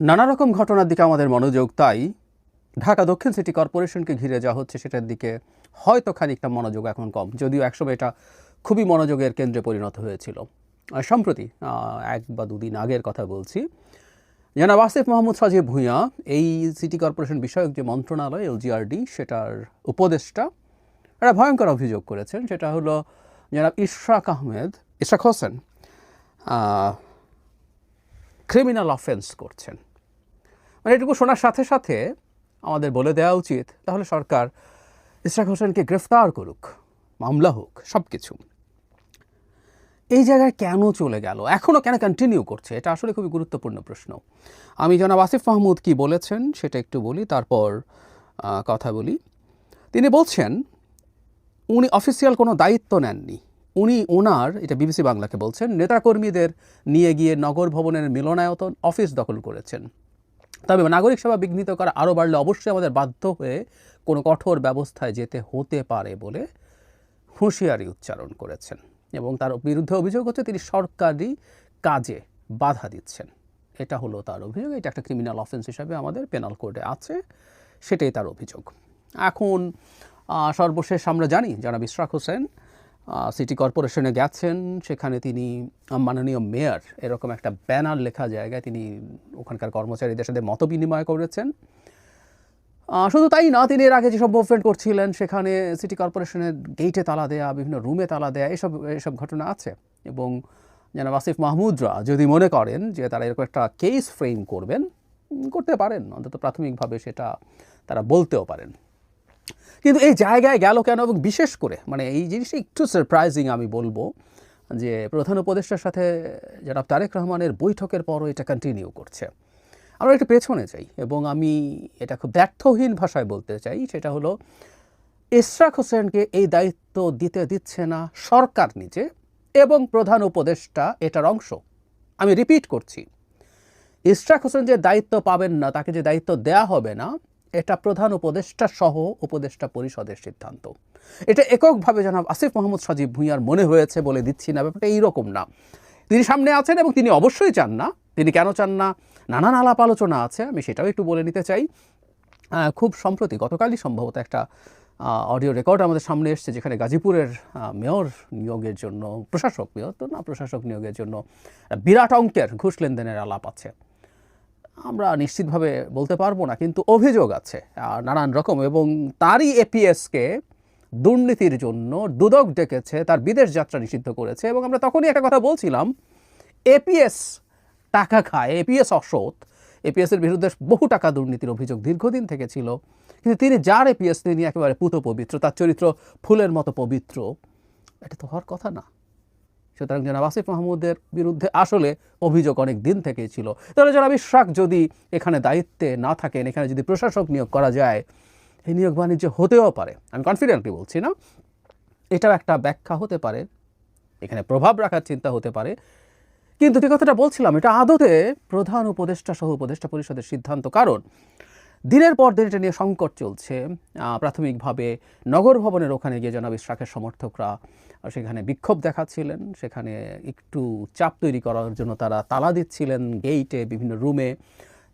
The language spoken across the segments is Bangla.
নানা রকম ঘটনার দিকে আমাদের মনোযোগ, তাই ঢাকা দক্ষিণ সিটি কর্পোরেশনকে ঘিরে যা হচ্ছে সেটার দিকে হয়তো খানিকটা মনোযোগ এখন কম, যদিও একসময় এটা খুবই মনোযোগের কেন্দ্রে পরিণত হয়েছিল। সম্প্রতি 1 বা 2 দিন আগের কথা বলছি, জনাব আসিফ মাহমুদ সজীব ভূঁইয়া এই সিটি কর্পোরেশন বিষয়ক যে মন্ত্রণালয় LGRD সেটার উপদেষ্টা একটা ভয়ঙ্কর অভিযোগ করেছেন। সেটা হলো জনাব ইশরাক হোসেন ক্রিমিনাল অফেন্স করছেন। মানে এটুকু শোনার সাথে সাথে আমাদের বলে দেওয়া উচিত তাহলে সরকার ইশরাক হোসেনকে গ্রেফতার করুক, মামলা হোক, সব কিছু। এই জায়গায় কেন চলে গেল, এখনও কেন কন্টিনিউ করছে, এটা আসলে খুবই গুরুত্বপূর্ণ প্রশ্ন। আমি জনাব আসিফ মাহমুদ কি বলেছেন সেটা একটু বলি, তারপর কথা বলি। তিনি বলছেন উনি অফিসিয়াল কোনো দায়িত্ব নেননি। ওনার, এটা বিবিসি বাংলাকে বলছেন, নেতাকর্মীদের নিয়ে গিয়ে নগর ভবনের মিলনায়তন অফিস দখল করেছেন। তবে নাগরিক সেবা বিঘ্নিত করা আরও বাড়লে অবশ্যই আমাদের বাধ্য হয়ে কোনো কঠোর ব্যবস্থায় যেতে হতে পারে বলে হুঁশিয়ারি উচ্চারণ করেছেন। এবং তার বিরুদ্ধে অভিযোগ হচ্ছে তিনি সরকারি কাজে বাধা দিচ্ছেন। এটা হলো তার অভিযোগ। এটা একটা ক্রিমিনাল অফেন্স হিসাবে আমাদের পেনাল কোডে আছে, সেটাই তার অভিযোগ। এখন সর্বশেষ আমরা জানি জনাব ইশরাক হোসেন সিটি কর্পোরেশনে গেছেন, সেখানে তিনি মাননীয় মেয়র এরকম একটা ব্যানার লেখা জায়গায় তিনি ওখানকার কর্মচারীদের সাথে মত বিনিময় করেছেন। শুধু তাই না, তিনি এর আগে যেসব মুভমেন্ট করছিলেন সেখানে সিটি কর্পোরেশনের গেইটে তালা দেয়া, বিভিন্ন রুমে তালা দেয়া, এসব ঘটনা আছে। এবং জনাব আসিফ মাহমুদরা যদি মনে করেন যে তারা এরকম একটা কেস ফ্রেম করবেন, করতে পারেন, অন্তত প্রাথমিকভাবে সেটা তারা বলতেও পারেন। কিন্তু এই জায়গায় গেল কেন, এবং বিশেষ করে মানে এই জিনিসটা একটু সারপ্রাইজিং আমি বলবো, যে প্রধান উপদেষ্টার সাথে জনাব তারেক রহমানের বৈঠকের পরও এটা কন্টিনিউ করছে। আমরা একটু পেছনে যাই এবং আমি এটা খুব ব্যর্থহীন ভাষায় বলতে চাই, সেটা হলো ইশরাক হোসেনকে এই দায়িত্ব দিচ্ছে না সরকার নিজে, এবং প্রধান উপদেষ্টা এটার অংশ। আমি রিপিট করছি, ইশরাক হোসেন যে দায়িত্ব পাবেন না, তাকে যে দায়িত্ব দেয়া হবে না, এটা প্রধান উপদেষ্টা সহ উপদেষ্টা পরিষদের সিদ্ধান্ত। এটা এককভাবে জনাব আসিফ মাহমুদ সজীব ভূঁইয়ার মনে হয়েছে বলে দিচ্ছি না, ব্যাপারটা এইরকম না। তিনি সামনে আছেন এবং তিনি অবশ্যই চান না। তিনি কেন চান না, নানান আলাপ আলোচনা আছে, আমি সেটাও একটু বলে নিতে চাই। খুব সম্প্রতি গতকালই সম্ভবত একটা অডিও রেকর্ড আমাদের সামনে এসছে, যেখানে গাজীপুরের মেয়র নিয়োগের জন্য, প্রশাসক নিয়োগের জন্য বিরাট অঙ্কের ঘুষ লেনদেনের আলাপ আছে। আমরা নিশ্চিতভাবে বলতে পারবো না, কিন্তু অভিযোগ আছে নানান রকম। এবং তারই এপিএসকে দুর্নীতির জন্য দুদক ডেকেছে, তার বিদেশ যাত্রা নিষিদ্ধ করেছে। এবং আমরা তখনই একটা কথা বলছিলাম, এপিএস টাকা খায়, এপিএস অসৎ, এপিএসের বিরুদ্ধে বহু টাকা দুর্নীতির অভিযোগ দীর্ঘদিন থেকে ছিল। কিন্তু তিনি যার এপিএস, তিনি একেবারে পুত পবিত্র, তার চরিত্র ফুলের মতো পবিত্র। এটা তো হওয়ার কথা না। সুতরাং জনাব আসিফ মাহমুদের বিরুদ্ধে আসলে অভিযোগ অনেক দিন থেকেই ছিল। তাহলে জনাব ইশরাক যদি এখানে দায়িত্বে না থাকেন, এখানে যদি প্রশাসক নিয়োগ করা যায়, এই নিয়োগ বাণিজ্য হতেও পারে। আমি কনফিডেন্টলি বলছি না, এটাও একটা ব্যাখ্যা হতে পারে, এখানে প্রভাব রাখার চিন্তা হতে পারে। কিন্তু যে কথাটা বলছিলাম, এটা আদতে প্রধান উপদেষ্টা সহ উপদেষ্টা পরিষদের সিদ্ধান্ত। কারণ দিনের পর দিন এটা নিয়ে সংকট চলছে। প্রাথমিকভাবে নগর ভবনের ওখানে গিয়ে জনাব ইশরাকের সমর্থকরা সেখানে বিক্ষোভ দেখাচ্ছিলেন, সেখানে একটু চাপ তৈরি করার জন্য তারা তালা দিচ্ছিলেন গেইটে, বিভিন্ন রুমে।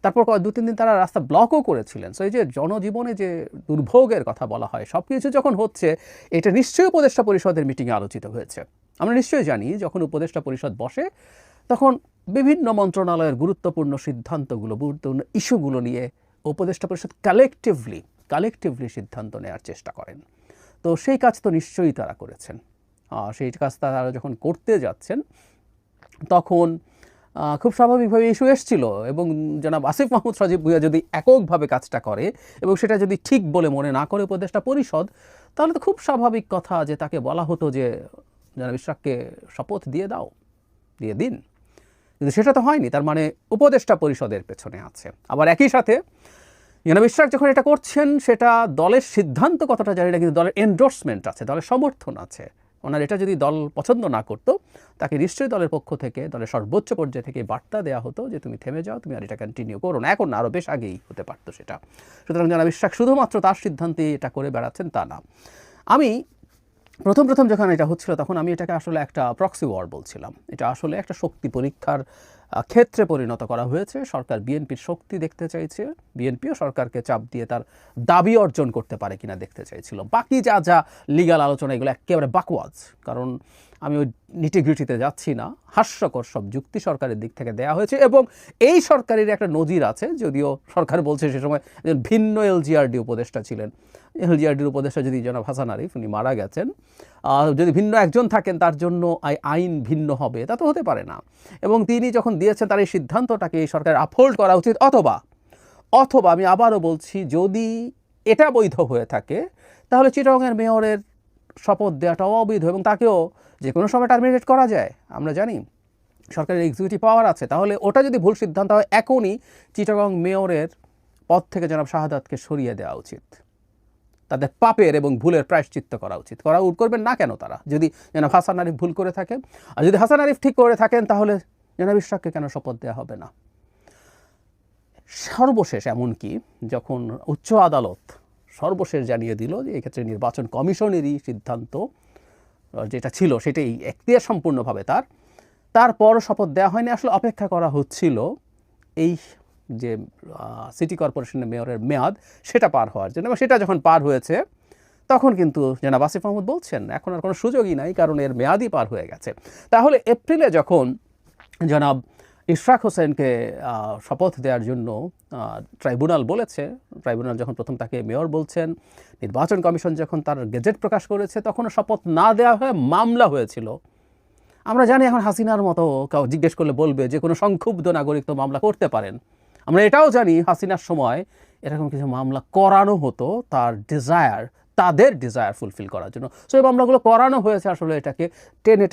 তারপর 2-3 দিন তারা রাস্তা ব্লকও করেছিলেন। সো এই যে জনজীবনে যে দুর্ভোগের কথা বলা হয়, সব কিছু যখন হচ্ছে, এটা নিশ্চয়ই উপদেষ্টা পরিষদের মিটিংয়ে আলোচিত হয়েছে। আমরা নিশ্চয়ই জানি, যখন উপদেষ্টা পরিষদ বসে তখন বিভিন্ন মন্ত্রণালয়ের গুরুত্বপূর্ণ সিদ্ধান্তগুলো, গুরুত্বপূর্ণ ইস্যুগুলো নিয়ে উপদেষ্টা পরিষদ কালেকটিভলি সিদ্ধান্ত নেওয়ার চেষ্টা করেন। তো সেই কাজ তো নিশ্চয়ই তারা করেছেন। সেই কাজ তারা যখন করতে যাচ্ছেন, তখন খুব স্বাভাবিকভাবে ইস্যু এসেছিল। এবং জনাব আসিফ মাহমুদ সজীব ভূঁইয়া যদি এককভাবে কাজটা করে এবং সেটা যদি ঠিক বলে মনে না করে উপদেষ্টা পরিষদ, তাহলে তো খুব স্বাভাবিক কথা যে তাকে বলা হতো যে জনাব ইশরাককে শপথ দিয়ে দিন। কিন্তু সেটা তো হয়নি। তার মানে উপদেষ্টা পরিষদের পেছনে আছে। আবার একই সাথে জনাব ইশরাক যখন এটা করছেন, সেটা দলের সিদ্ধান্ত কতটা জানি না, কিন্তু দলের এন্ডোর্সমেন্ট আছে, দলের সমর্থন আছে। ওনার এটা যদি দল পছন্দ না করতো, তাকে নিশ্চয়ই দলের পক্ষ থেকে, দলের সর্বোচ্চ পর্যায়ে থেকে বার্তা দেওয়া হতো যে তুমি থেমে যাও, তুমি আর এটা কন্টিনিউ করো না। এখন আরও বেশ আগেই হতে পারতো সেটা। সুতরাং জনাব ইশরাক শুধুমাত্র তার সিদ্ধান্তে এটা করে বেড়াচ্ছেন তা না। আমি প্রথম যখন এটা হচ্ছিল তখন আমি এটাকে আসলে একটা প্রক্সি ওয়ার বলছিলাম। এটা আসলে একটা শক্তি পরীক্ষার ক্ষেত্রে পরিণত করা হয়েছে। সরকার বিএনপির শক্তি দেখতে চাইছে, বিএনপিও সরকারকে চাপ দিয়ে তার দাবি অর্জন করতে পারে কিনা দেখতে চাইছিল। বাকি যা লিগ্যাল আলোচনা এগুলো একেবারে বাকওয়াজ, কারণ আমি ওই নিটিগ্রিটিতে যাচ্ছি না। হাস্যকর সব যুক্তি সরকারের দিক থেকে দেয়া হয়েছে এবং এই সরকারের একটা নজির আছে, যদিও সরকার বলছে সে সময় একজন ভিন্ন এলজিআরডি উপদেষ্টা ছিলেন। এলজিআরডির উপদেষ্টা যদি জনাব হাসান আরিফ, উনি মারা গেছেন, যদি ভিন্ন একজন থাকেন তার জন্য আইন ভিন্ন হবে, তা তো হতে পারে না। এবং তিনি যখন দিয়েছেন তার এই সিদ্ধান্তটাকে এই সরকার আপহোল্ড করা উচিত, অথবা আমি আবারও বলছি, যদি এটা বৈধ হয়ে থাকে তাহলে চিটাগংয়ের মেয়রের শপথ দেওয়াটাও অবৈধ এবং তাকেও যে কোনো সময় টার্মিনেট করা যায়। আমরা জানি সরকারের এক্সিকিউটিভ পাওয়ার আছে, তাহলে ওটা যদি ভুল সিদ্ধান্ত হয় এখনই চিটাগং মেয়রের পদ থেকে জনাব শাহাদাতকে সরিয়ে দেওয়া উচিত। তাদের পাপের এবং ভুলের প্রায়শ্চিত্ত করা উচিত। করবেন না কেন তারা, যদি জনাব হাসান আরিফ ভুল করে থাকেন? আর যদি হাসান আরিফ ঠিক করে থাকেন তাহলে জনাব ইশরাককে কেন শপথ দেওয়া হবে না? সর্বশেষ এমনকি যখন উচ্চ আদালত সর্বশেষ জানিয়ে দিল যে এক্ষেত্রে নির্বাচন কমিশনেরই সিদ্ধান্ত যেটা ছিল সেটাই এখতিয়ার সম্পূর্ণভাবে তারপর শপথ দেওয়া হয়নি। আসলে অপেক্ষা করা হচ্ছিল এই যে সিটি কর্পোরেশনের মেয়রের মেয়াদ সেটা পার হওয়ার জন্য, এবং সেটা যখন পার হয়েছে তখন কিন্তু জনাব আসিফ মাহমুদ বলছেন এখন আর কোনো সুযোগই নাই, কারণ এর মেয়াদই পার হয়ে গেছে। তাহলে এপ্রিলে যখন জনাব ইশরাক হোসেনকে শপথ দেওয়ার জন্য ট্রাইব্যুনাল বলেছে, ট্রাইব্যুনাল যখন প্রথম তাকে মেয়র বলছেন, নির্বাচন কমিশন যখন তার গেজেট প্রকাশ করেছে তখনও শপথ না দেওয়া হয়ে মামলা হয়েছিল। আমরা জানি এখন হাসিনার মতো কাউ জিজ্ঞেস করলে বলবে যে কোনো সংক্ষুব্ধ নাগরিক তো মামলা করতে পারেন। আমরা এটাও জানি হাসিনার সময় এরকম কিছু মামলা করানো হতো তাদের ডিজায়ার ফুলফিল করার জন্য। সো এই মামলাগুলো করানো হয়েছে আসলে এটাকে টেনে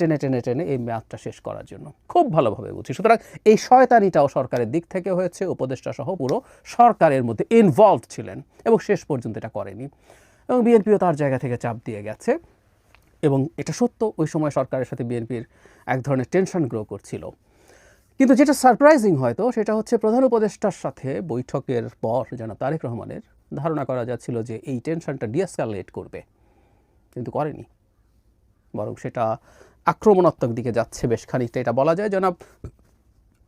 এই মেয়াদটা শেষ করার জন্য। খুব ভালোভাবে বুঝি। সুতরাং এই শয়তানিটাও সরকারের দিক থেকে হয়েছে, উপদেষ্টা সহ পুরো সরকারের মধ্যে ইনভলভ ছিলেন এবং শেষ পর্যন্ত এটা করেনি, এবং বিএনপিও তার জায়গা থেকে চাপ দিয়ে গেছে। এবং এটা সত্য, ওই সময় সরকারের সাথে বিএনপির এক ধরনের টেনশন গ্রো করছিল। কিন্তু যেটা সারপ্রাইজিং হয়তো সেটা হচ্ছে প্রধান উপদেষ্টার সাথে বৈঠকের পর জনাব তারেক রহমানের ধারণা করা যাচ্ছিল যে এই টেনশনটা ডিএসকালেট করবে, কিন্তু করেনি, বরং সেটা আক্রমণাত্মক দিকে যাচ্ছে বেশ খানিকটা। এটা বলা যায় জনাব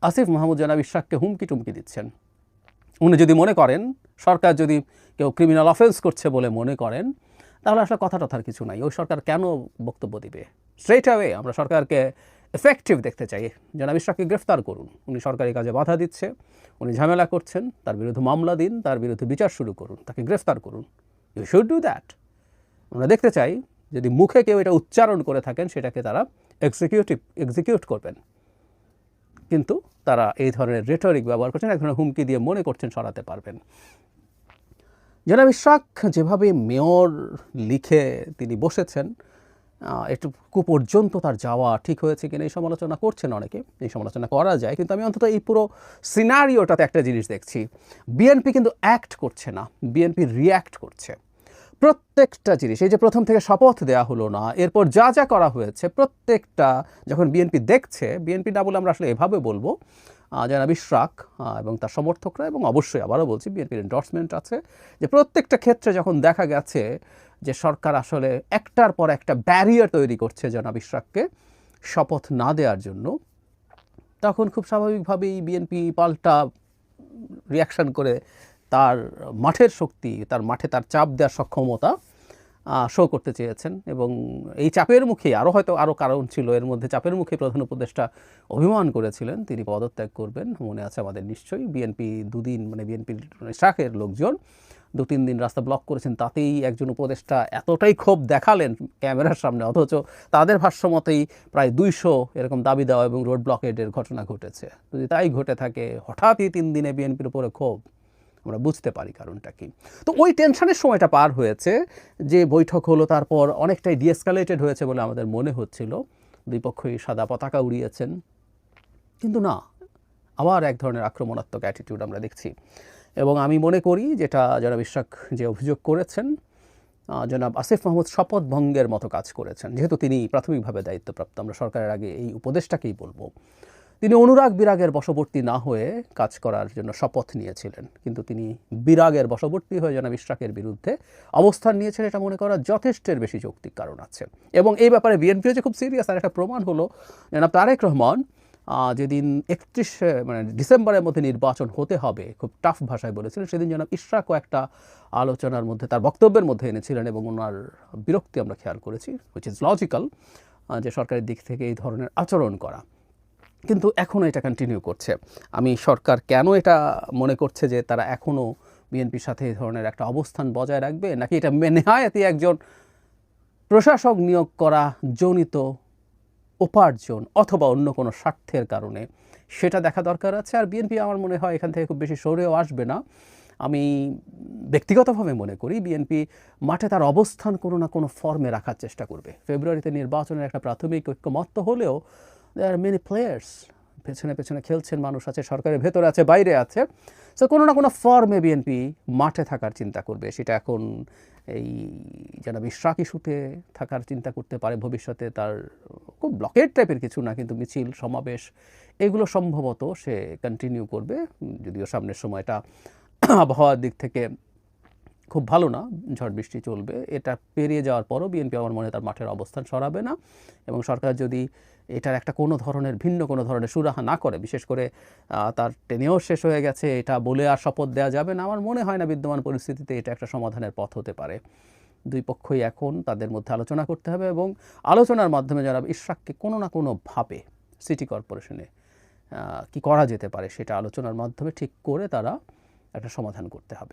আসিফ মাহমুদ জনাব ইশরাককে হুমকি টুমকি দিচ্ছেন। উনি যদি মনে করেন সরকার যদি কেউ ক্রিমিনাল অফেন্স করছে বলে মনে করেন, তাহলে আসলে কথার কিছু নাই। ওই সরকার কেন বক্তব্য দিবে? স্ট্রেট অ্যাওয়ে আমরা সরকারকে এফেক্টিভ দেখতে চাই। জনাব ইশরাককে গ্রেফতার করুন, উনি সরকারি কাজে বাধা দিচ্ছে, উনি ঝামেলা করছেন, তার বিরুদ্ধে মামলা দিন, তার বিরুদ্ধে বিচার শুরু করুন, তাকে গ্রেফতার করুন। You should do that. আমরা দেখতে চাই যদি মুখে কেউ এটা উচ্চারণ করে থাকেন সেটাকে তারা এক্সিকিউট করবেন, কিন্তু তারা এই ধরনের রেটরিক ব্যবহার করছেন, এক ধরনের হুমকি দিয়ে মনে করছেন সরাতে পারবেন। জনাব ইশরাক যেভাবে মেয়র লিখে তিনি বসেছেন, এটুকু পর্যন্ত তার যাওয়া ঠিক হয়েছে কিনা এই সমালোচনা করছেন অনেকে, এই সমালোচনা করা যায়, কিন্তু আমি অন্তত এই পুরো সিনারিওটাতে একটা জিনিস দেখছি, বিএনপি কিন্তু অ্যাক্ট করছে না, বিএনপি রিয়্যাক্ট করছে। প্রত্যেকটা জিনিস, এই যে প্রথম থেকে শপথ দেওয়া হলো না, এরপর যা করা হয়েছে প্রত্যেকটা যখন বিএনপি দেখছে, বিএনপি না বলে আমরা আসলে এভাবে বলবো, জনাব ইশরাক এবং তার সমর্থকরা, এবং অবশ্যই আবারও বলছি বিএনপির এন্ডোর্সমেন্ট আছে, যে প্রত্যেকটা ক্ষেত্রে যখন দেখা গেছে যে সরকার আসলে একটার পর একটা ব্যারিয়ার তৈরি করছে জনাব ইশরাককে শপথ না দেওয়ার জন্য, তখন খুব স্বাভাবিকভাবেই বিএনপি পাল্টা রিয়াকশান করে তার মাঠের শক্তি, তার মাঠে তার চাপ দেওয়ার সক্ষমতা শো করতে চেয়েছেন। এবং এই চাপের মুখে আরও কারণ ছিল, এর মধ্যে চাপের মুখে প্রধান উপদেষ্টা অভিমান করেছিলেন তিনি পদত্যাগ করবেন, মনে আছে আমাদের নিশ্চয়ই। বিএনপি দুদিন, মানে বিএনপির শাখের লোকজন 2-3 দিন রাস্তা ব্লক করেছেন, তাতেই একজন উপদেষ্টা এতটাই ক্ষোভ দেখালেন ক্যামেরার সামনে, অথচ তাদের ভাষ্যমতেই প্রায় 200 এরকম দাবি দেওয়া এবং রোড ব্লকেডের ঘটনা ঘটেছে। যদি তাই ঘটে থাকে, হঠাৎই 3 দিনে বিএনপির উপরে ক্ষোভ, আমরা বুঝতে পারি কারণটা কি। তো ওই টেনশনের সময়টা পার হয়েছে, যে বৈঠক হলো, তারপর অনেকটাই ডিএসকালেটেড হয়েছে বলে আমাদের মনে হচ্ছিল, দুই পক্ষই সাদা পতাকা উড়িয়েছেন, কিন্তু না, আবার এক ধরনের আক্রমণাত্মক অ্যাটিটিউড আমরা দেখছি। এবং আমি মনে করি যেটা জনাব ইশরাক যে অভিযোগ করেছেন, জনাব আসিফ মাহমুদ শপথ ভঙ্গের মতো কাজ করেছেন, যেহেতু তিনি প্রাথমিকভাবে দায়িত্বপ্রাপ্ত। আমরা সরকারের আগে এই উপদেশটাকেই বলবো তিনি অনুরাগ বিরাগের বশবর্তী না হয়ে কাজ করার জন্য শপথ নিয়েছিলেন, কিন্তু তিনি বিরাগের বশবর্তী হয়ে জনাব ইশরাকের বিরুদ্ধে অবস্থান নিয়েছেন, এটা মনে করা যথেষ্টের বেশি যৌক্তিক কারণ আছে। এবং এই ব্যাপারে বিএনপিও যে খুব সিরিয়াস আর একটা প্রমাণ হলো জনাব তারেক রহমান যেদিন 31 ডিসেম্বরের মধ্যে নির্বাচন হতে হবে খুব টাফ ভাষায় বলেছিলেন, সেদিন জনাব ইশরাকও একটা আলোচনার মধ্যে তার বক্তব্যের মধ্যে এনেছিলেন এবং ওনার বিরক্তি আমরা খেয়াল করেছি, হুইচ ইজ লজিক্যাল, যে সরকারের দিক থেকে এই ধরনের আচরণ করা। কিন্তু এখনও এটা কন্টিনিউ করছে। আমি সরকার কেন এটা মনে করছে যে তারা এখনও বিএনপির সাথে এই ধরনের একটা অবস্থান বজায় রাখবে, নাকি এটা নেহায়াতি একজন প্রশাসক নিয়োগ করা জনিত উপার্জন অথবা অন্য কোনো স্বার্থের কারণে, সেটা দেখা দরকার আছে। আর বিএনপি আমার মনে হয় এখান থেকে খুব বেশি সরেও আসবে না। আমি ব্যক্তিগতভাবে মনে করি বিএনপি মাঠে তার অবস্থান কোনো না কোনো ফর্মে রাখার চেষ্টা করবে। ফেব্রুয়ারিতে নির্বাচনের একটা প্রাথমিক ঐক্যমত্য হলেও দেয়ার আর মেনি প্লেয়ার্স, পেছনে পেছনে খেলছেন মানুষ আছে, সরকারের ভেতরে আছে, বাইরে আছে। সো কোনো না কোনো ফর্মে বিএনপি মাঠে থাকার চিন্তা করবে। সেটা এখন এই জনাব ইশরাক ইস্যুতে থাকার চিন্তা করতে পারে, ভবিষ্যতে তার খুব ব্লকেট টাইপের কিছু না, কিন্তু মিছিল সমাবেশ এগুলো সম্ভবত সে কন্টিনিউ করবে, যদিও সামনের সময়টা আবহাওয়ার দিক থেকে খুব ভালো না, ঝড় বৃষ্টি চলবে। এটা পেরিয়ে যাওয়ার পরও বিএনপি আমার মনে তার মাঠের অবস্থান সরাবে না। এবং সরকার যদি এটার একটা কোনো ধরনের ভিন্ন কোনো ধরনের সুরাহা না করে, বিশেষ করে তার টেনেও শেষ হয়ে গেছে এটা বলে আর শপথ দেওয়া যাবে না, আমার মনে হয় না বিদ্যমান পরিস্থিতিতে এটা একটা সমাধানের পথ হতে পারে। দুই পক্ষই এখন তাদের মধ্যে আলোচনা করতে হবে এবং আলোচনার মাধ্যমে যারা ইশরাককে কোনো না কোনোভাবে সিটি কর্পোরেশনে কি করা যেতে পারে সেটা আলোচনার মাধ্যমে ঠিক করে তারা একটা সমাধান করতে হবে।